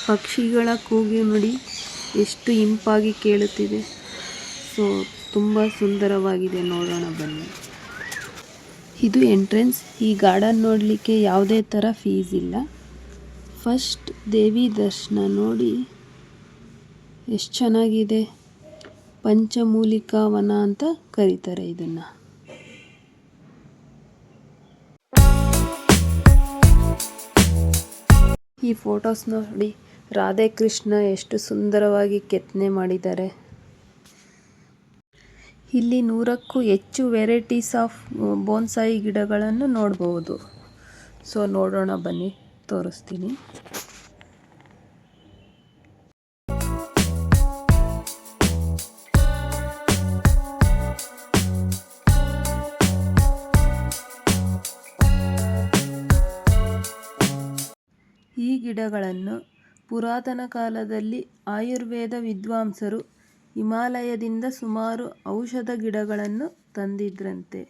ಪಕ್ಷಿಗಳ ಕೂಗು ನೋಡಿ ಎಷ್ಟು ಇಂಪಾಗಿ ಕೇಳುತ್ತಿದೆ. ಸೊ ತುಂಬ ಸುಂದರವಾಗಿದೆ, ನೋಡೋಣ ಬನ್ನಿ. ಇದು ಎಂಟ್ರೆನ್ಸ್. ಈ ಗಾರ್ಡನ್ ನೋಡಲಿಕ್ಕೆ ಯಾವುದೇ ಥರ ಫೀಸ್ ಇಲ್ಲ. ಫಸ್ಟ್ ದೇವಿ ದರ್ಶನ ನೋಡಿ ಎಷ್ಟು ಚೆನ್ನಾಗಿದೆ. ಪಂಚಮೂಲಿಕಾ ವನ ಅಂತ ಕರೀತಾರೆ ಇದನ್ನು. ಈ ಫೋಟೋಸ್ ನೋಡಿ, ರಾಧೆ ಕೃಷ್ಣ ಎಷ್ಟು ಸುಂದರವಾಗಿ ಕೆತ್ತನೆ ಮಾಡಿದ್ದಾರೆ. ಇಲ್ಲಿ 100ಕ್ಕೂ ಹೆಚ್ಚು ವೆರೈಟೀಸ್ ಆಫ್ ಬೋನ್ಸಾಯಿ ಗಿಡಗಳನ್ನು ನೋಡಬಹುದು. ಸೊ ನೋಡೋಣ ಬನ್ನಿ, ತೋರಿಸ್ತೀನಿ. ಈ ಗಿಡಗಳನ್ನು ಪುರಾತನ ಕಾಲದಲ್ಲಿ ಆಯುರ್ವೇದ ವಿದ್ವಾಂಸರು ಹಿಮಾಲಯದಿಂದ ಸುಮಾರು ಔಷಧ ಗಿಡಗಳನ್ನು ತಂದಿದ್ರಂತೆ.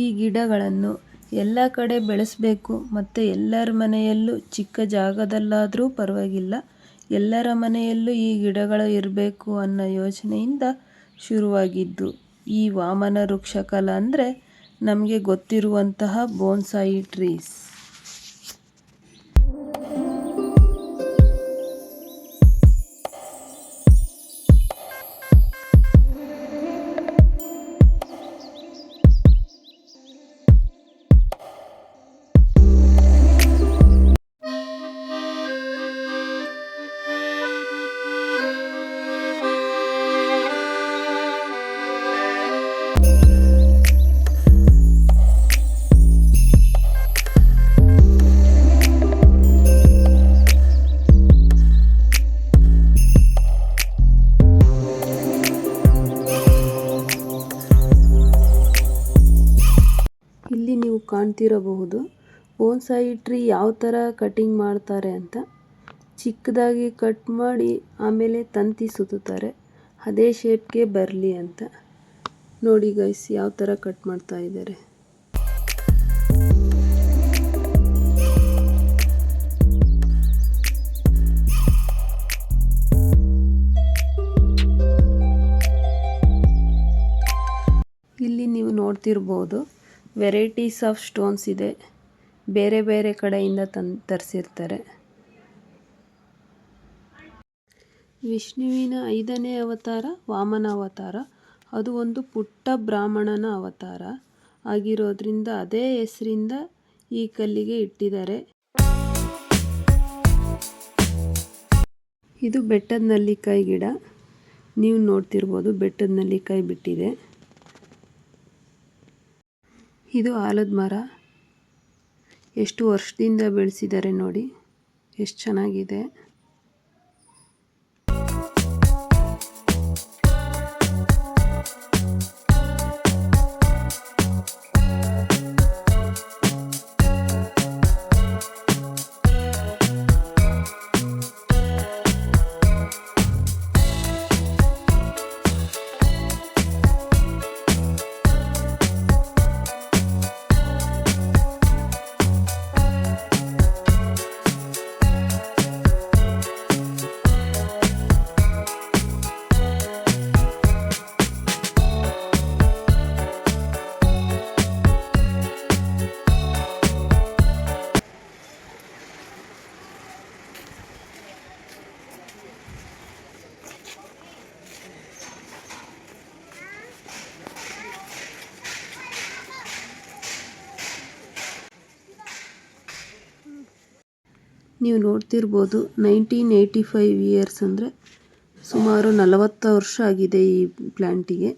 ಈ ಗಿಡಗಳನ್ನು ಎಲ್ಲ ಕಡೆ ಬೆಳೆಸಬೇಕು ಮತ್ತು ಎಲ್ಲರ ಮನೆಯಲ್ಲೂ, ಚಿಕ್ಕ ಜಾಗದಲ್ಲಾದರೂ ಪರವಾಗಿಲ್ಲ, ಎಲ್ಲರ ಮನೆಯಲ್ಲೂ ಈ ಗಿಡಗಳು ಇರಬೇಕು ಅನ್ನೋ ಯೋಚನೆಯಿಂದ ಶುರುವಾಗಿದ್ದು ಈ ವಾಮನ ವೃಕ್ಷಕಲಾ ಅಂದರೆ ನಮಗೆ ಗೊತ್ತಿರುವಂತಹ ಬೋನ್ಸಾಯಿ ಟ್ರೀಸ್. ಇಲ್ಲಿ ನೀವು ಕಾಣ್ತಿರಬಹುದು ಬೋನ್ಸಾಯಿ ಟ್ರೀ ಯಾವ ಥರ ಕಟಿಂಗ್ ಮಾಡ್ತಾರೆ ಅಂತ. ಚಿಕ್ಕದಾಗಿ ಕಟ್ ಮಾಡಿ ಆಮೇಲೆ ತಂತಿ ಸುತ್ತುತ್ತಾರೆ, ಅದೇ ಶೇಪ್ಗೆ ಬರಲಿ ಅಂತ. ನೋಡಿ ಗೈಸ್, ಯಾವ ಥರ ಕಟ್ ಮಾಡ್ತಾ ಇದ್ದಾರೆ. ಇಲ್ಲಿ ನೀವು ನೋಡ್ತಿರ್ಬೋದು ವೆರೈಟೀಸ್ ಆಫ್ ಸ್ಟೋನ್ಸ್ ಇದೆ, ಬೇರೆ ಬೇರೆ ಕಡೆಯಿಂದ ತರಿಸಿರ್ತಾರೆ. ವಿಷ್ಣುವಿನ 5ನೇ ಅವತಾರ ವಾಮನ ಅವತಾರ. ಅದು ಒಂದು ಪುಟ್ಟ ಬ್ರಾಹ್ಮಣನ ಅವತಾರ ಆಗಿರೋದ್ರಿಂದ ಅದೇ ಹೆಸರಿಂದ ಈ ಕಲ್ಲಿಗೆ ಇಟ್ಟಿದ್ದಾರೆ. ಇದು ಬೆಟ್ಟದ ನೆಲ್ಲಿಕಾಯಿ ಗಿಡ. ನೀವು ನೋಡ್ತಿರ್ಬೋದು ಬೆಟ್ಟದ ನೆಲ್ಲಿಕಾಯಿ ಬಿಟ್ಟಿದೆ. ಇದು ಆಲದ ಮರ. ಎಷ್ಟು ವರ್ಷದಿಂದ ಬೆಳೆಸಿದ್ದಾರೆ ನೋಡಿ, ಎಷ್ಟು ಚೆನ್ನಾಗಿದೆ. ನೀವು ನೋಡ್ತಿರ್ಬೋದು 1985 ಇಯರ್ಸ್ ಅಂದರೆ ಸುಮಾರು 40 ವರ್ಷ ಆಗಿದೆ ಈ ಪ್ಲ್ಯಾಂಟಿಗೆ.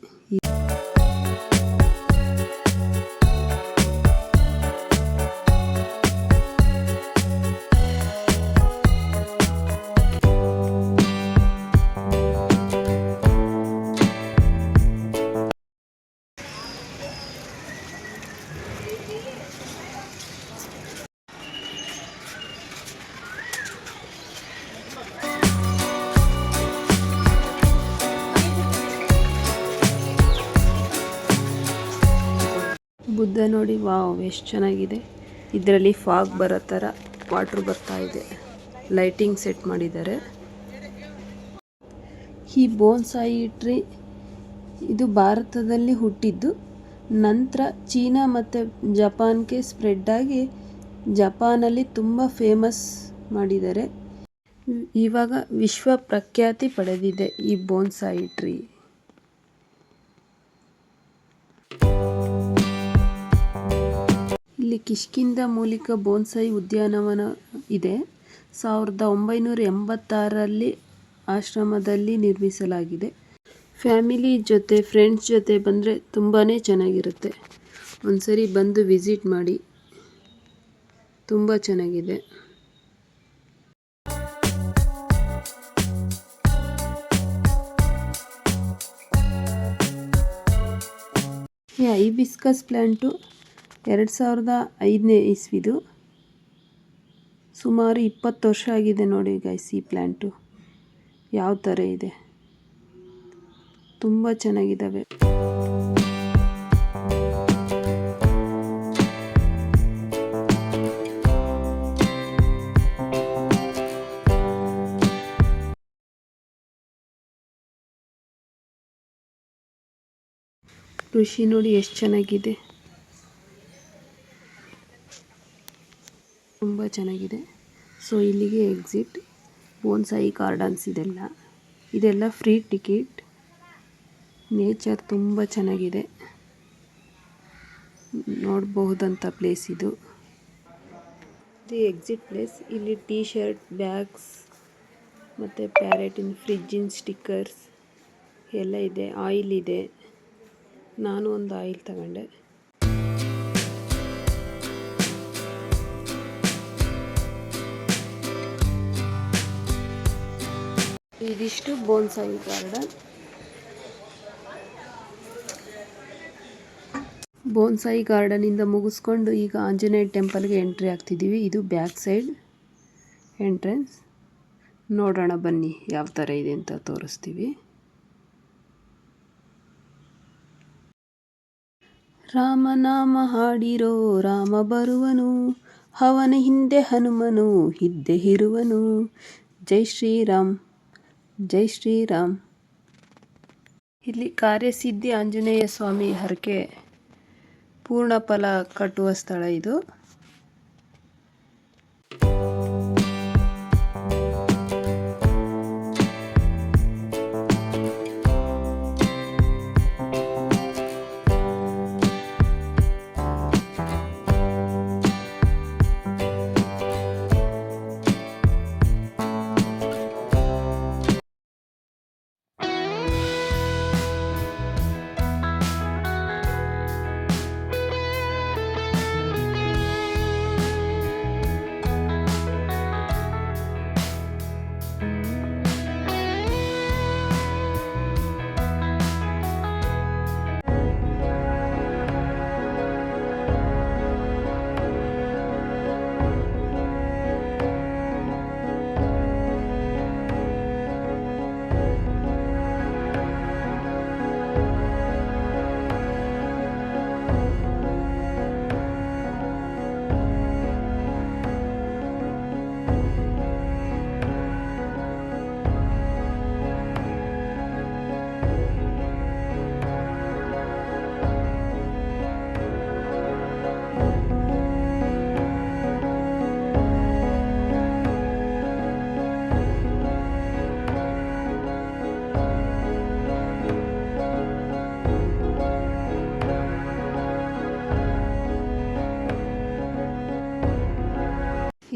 ಬುದ್ಧ ನೋಡಿ, ವಾವ್ ಎಷ್ಟು ಚೆನ್ನಾಗಿದೆ. ಇದರಲ್ಲಿ ಫಾಗ್ ಬರೋ ಥರ ವಾಟ್ರ್ ಬರ್ತಾ ಇದೆ. ಲೈಟಿಂಗ್ ಸೆಟ್ ಮಾಡಿದ್ದಾರೆ. ಈ ಬೋನ್ಸಾಯಿ ಟ್ರೀ ಇದು ಭಾರತದಲ್ಲಿ ಹುಟ್ಟಿದ್ದು, ನಂತರ ಚೀನಾ ಮತ್ತು ಜಪಾನ್ಗೆ ಸ್ಪ್ರೆಡ್ ಆಗಿ ಜಪಾನಲ್ಲಿ ತುಂಬ ಫೇಮಸ್ ಮಾಡಿದ್ದಾರೆ. ಇವಾಗ ವಿಶ್ವ ಪ್ರಖ್ಯಾತಿ ಪಡೆದಿದೆ ಈ ಬೋನ್ಸಾಯಿ ಟ್ರೀ. ಇಲ್ಲಿ ಕಿಷ್ಕಿಂಧ ಮೂಲಿಕಾ ಬೋನ್ಸಾಯಿ ಉದ್ಯಾನವನ ಇದೆ. 1986ರಲ್ಲಿ ಆಶ್ರಮದಲ್ಲಿ ನಿರ್ಮಿಸಲಾಗಿದೆ. ಫ್ಯಾಮಿಲಿ ಜೊತೆ ಫ್ರೆಂಡ್ಸ್ ಜೊತೆ ಬಂದರೆ ತುಂಬಾ ಚೆನ್ನಾಗಿರುತ್ತೆ. ಒಂದ್ಸರಿ ಬಂದು ವಿಸಿಟ್ ಮಾಡಿ, ತುಂಬ ಚೆನ್ನಾಗಿದೆ. ಈ ಹೈಬಿಸ್ಕಸ್ ಪ್ಲ್ಯಾಂಟು 2005ನೇ ಇಸ್ವಿದು. ಸುಮಾರು 20 ವರ್ಷ ಆಗಿದೆ ನೋಡಿ ಗೈಸ್. ಈ ಪ್ಲ್ಯಾಂಟು ಯಾವ ಥರ ಇದೆ, ತುಂಬ ಚೆನ್ನಾಗಿದ್ದಾವೆ. ಕೃಷಿ ನೋಡಿ ಎಷ್ಟು ಚೆನ್ನಾಗಿದೆ, ತುಂಬ ಚೆನ್ನಾಗಿದೆ. ಸೊ ಇಲ್ಲಿಗೆ ಎಕ್ಸಿಟ್. ಬೋನ್ಸಾಯಿ ಗಾರ್ಡನ್ಸ್ ಇದೆಲ್ಲ ಫ್ರೀ ಟಿಕೆಟ್. ನೇಚರ್ ತುಂಬ ಚೆನ್ನಾಗಿದೆ, ನೋಡಬಹುದಂಥ ಪ್ಲೇಸ್ ಇದು. Exit place. ಇಲ್ಲಿ ಟೀ ಶರ್ಟ್, ಬ್ಯಾಗ್ಸ್ ಮತ್ತು ಪ್ಯಾರೆಟಿನ ಫ್ರಿಜ್ಜಿನ ಸ್ಟಿಕ್ಕರ್ಸ್ ಎಲ್ಲ ಇದೆ. ಆಯಿಲ್ ಇದೆ. ನಾನು ಒಂದು ಆಯಿಲ್ ತಗೊಂಡೆ. ಇದಿಷ್ಟು ಬೋನ್ಸಾಯಿ ಗಾರ್ಡನ್. ಬೋನ್ಸಾಯಿ ಗಾರ್ಡನಿಂದ ಮುಗಿಸ್ಕೊಂಡು ಈಗ ಆಂಜನೇಯ ಟೆಂಪಲ್ಗೆ ಎಂಟ್ರಿ ಆಗ್ತಿದ್ದೀವಿ. ಇದು ಬ್ಯಾಕ್ ಸೈಡ್ ಎಂಟ್ರೆನ್ಸ್. ನೋಡೋಣ ಬನ್ನಿ ಯಾವ ಥರ ಇದೆ ಅಂತ ತೋರಿಸ್ತೀವಿ. ರಾಮನಾಮ ಹಾಡಿರೋ ರಾಮ ಬರುವನು, ಅವನ ಹಿಂದೆ ಹನುಮನು ಇದ್ದೇ ಇರುವನು. ಜೈ ಶ್ರೀರಾಮ್, ಜೈ ಶ್ರೀರಾಮ್. ಇಲ್ಲಿ ಕಾರ್ಯಸಿದ್ಧಿ ಆಂಜನೇಯ ಸ್ವಾಮಿ ಹರಕೆ ಪೂರ್ಣ ಫಲ ಕಟ್ಟುವ ಸ್ಥಳ ಇದು.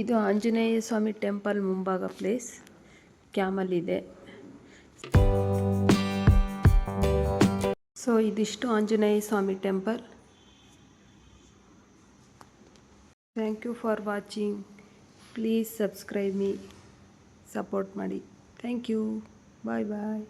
ಇದು ಆಂಜನೇಯ ಸ್ವಾಮಿ ಟೆಂಪಲ್ ಮುಂಭಾಗ ಪ್ಲೇಸ್. ಕ್ಯಾಮಲ್ ಇದೆ. ಸೊ ಇದಿಷ್ಟು Anjaneya Swami temple. Thank you for watching. Please subscribe me, support ಮಾಡಿ. Thank you. Bye bye.